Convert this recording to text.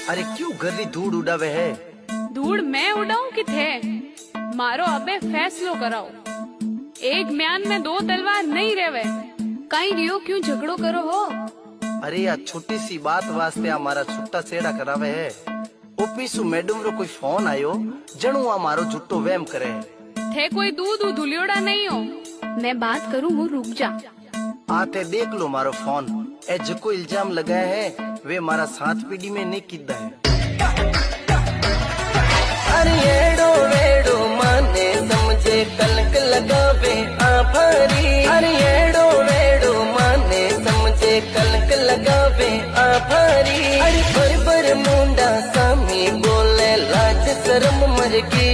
अरे क्यों गली धूड़ उड़ावे है? धूड़ मैं उड़ाऊं कि थे? मारो अबे फैसलो कराओ। एक म्यान में दो तलवार नहीं रेवे। कहीं रियो क्यों झगड़ो करो हो? अरे यार छोटी सी बात वास्ते हमारा छुट्टा सेड़ा करावे है। ऑफिसु मैडम रो कोई फोन आयो, जणू हमारो झुट्टो वहम करे। थे कोई दूध धुलियोड़ा नहीं हो। मैं बात करूं वो रुक जा। आते देख लो मारो फोन। ए जको इल्जाम लगाया है वे मारा साथ पीढ़ी में नहीं किदा है। अरे एड़ो वेड़ो माने समझे कलक लगावे आभारी। अरे एड़ो वेड़ो माने समझे कलक लगावे आभारी। अरे पर मुंडा सामी बोले लाज शर्म मर गई।